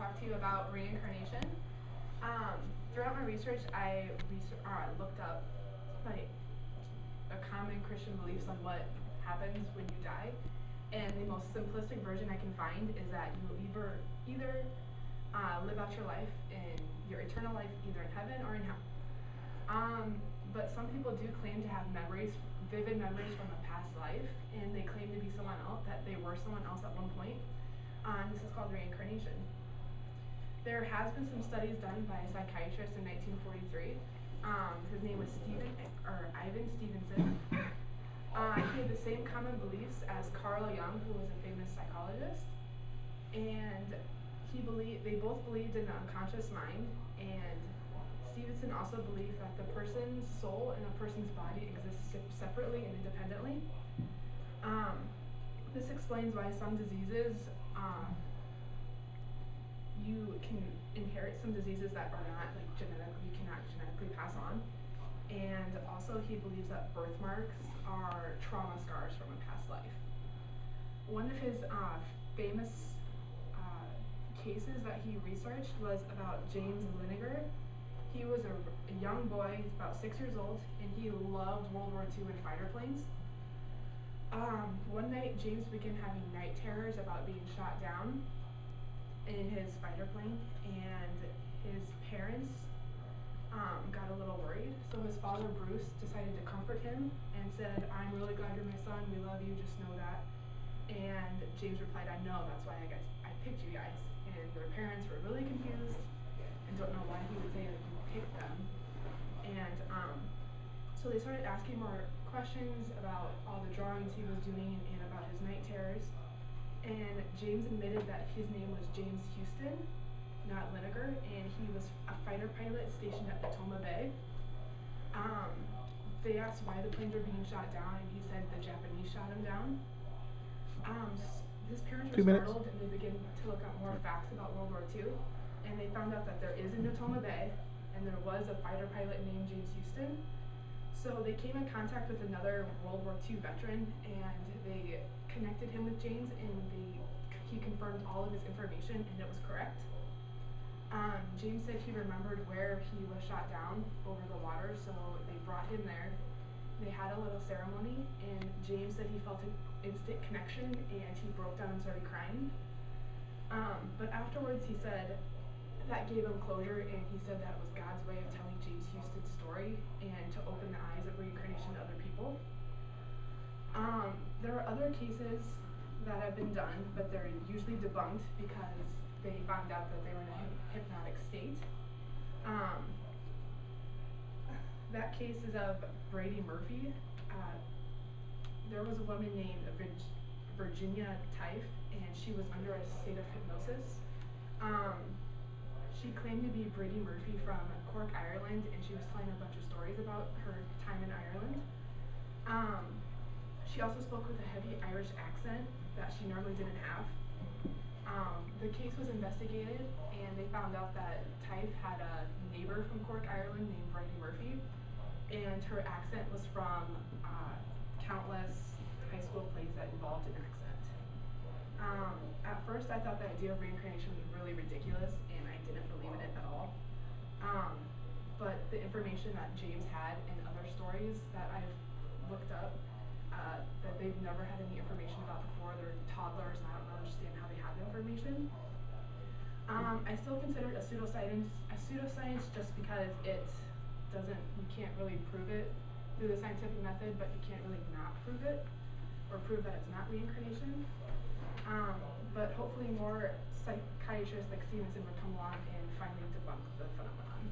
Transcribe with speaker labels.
Speaker 1: talk to you about reincarnation. Throughout my research, I looked up like a common Christian beliefs on what happens when you die, and the most simplistic version I can find is that you will either live out your life in your eternal life either in heaven or in hell. But some people do claim to have memories, vivid memories from a past life, and they claim to be someone else, that they were someone else at one point. This is called reincarnation. There has been some studies done by a psychiatrist in 1943. His name was Ivan Stevenson. He had the same common beliefs as Carl Jung, who was a famous psychologist, and they both believed in the unconscious mind, and Stevenson also believed that the person's soul and a person's body exist separately and independently. This explains why some diseases, you can inherit some diseases that are not you cannot genetically pass on. And also he believes that birthmarks are trauma scars from a past life. One of his famous cases that he researched was about James Lineker. He was a young boy, about 6 years old, and he loved World War II and fighter planes. One night, James began having night terrors about being shot down in his fighter plane, and his parents got a little worried. So his father, Bruce, decided to comfort him and said, "I'm really glad you're my son, we love you, just know that." And James replied, "I know, that's why I picked you guys." And their parents were really confused and don't know why he would say that he picked them. And so they started asking more questions about all the drawings he was doing and about his night terrors. And James admitted that his name was James Houston, not Lineker, and he was a fighter pilot stationed at Natoma Bay. They asked why the planes were being shot down, and he said the Japanese shot him down. His parents were startled, and they began to look up more facts about World War II, and they found out that there is a Natoma Bay, and there was a fighter pilot named James Houston. So they came in contact with another World War II veteran, and they connected him with James, and he confirmed all of his information, and it was correct. James said he remembered where he was shot down over the water, so they brought him there. They had a little ceremony, and James said he felt an instant connection, and he broke down and started crying. But afterwards he said that gave him closure, and he said that was God's way of telling James Houston's story and to open the eyes of reincarnation to other people. There are other cases that have been done, but they're usually debunked because they found out that they were in a hypnotic state. That case is of Brady Murphy. There was a woman named Virginia Tife, and she was under a state of hypnosis. She claimed to be Brady Murphy from Cork, Ireland, and she was telling a bunch of stories about her time in Ireland. She also spoke with a heavy Irish accent that she normally didn't have. The case was investigated, and they found out that Tife had a neighbor from Cork, Ireland named Brady Murphy, and her accent was from countless high school plays that involved an accent. At first I thought the idea of reincarnation was really ridiculous, and I didn't believe in it at all. But the information that James had and other stories that I've looked up that they've never had any information about before, they're toddlers and I don't understand how they have the information. I still consider it a pseudoscience just because you can't really prove it through the scientific method, but you can't really not prove it or prove that it's not reincarnation. But hopefully more psychiatrists like Stevenson would come along and finally debunk the phenomenon.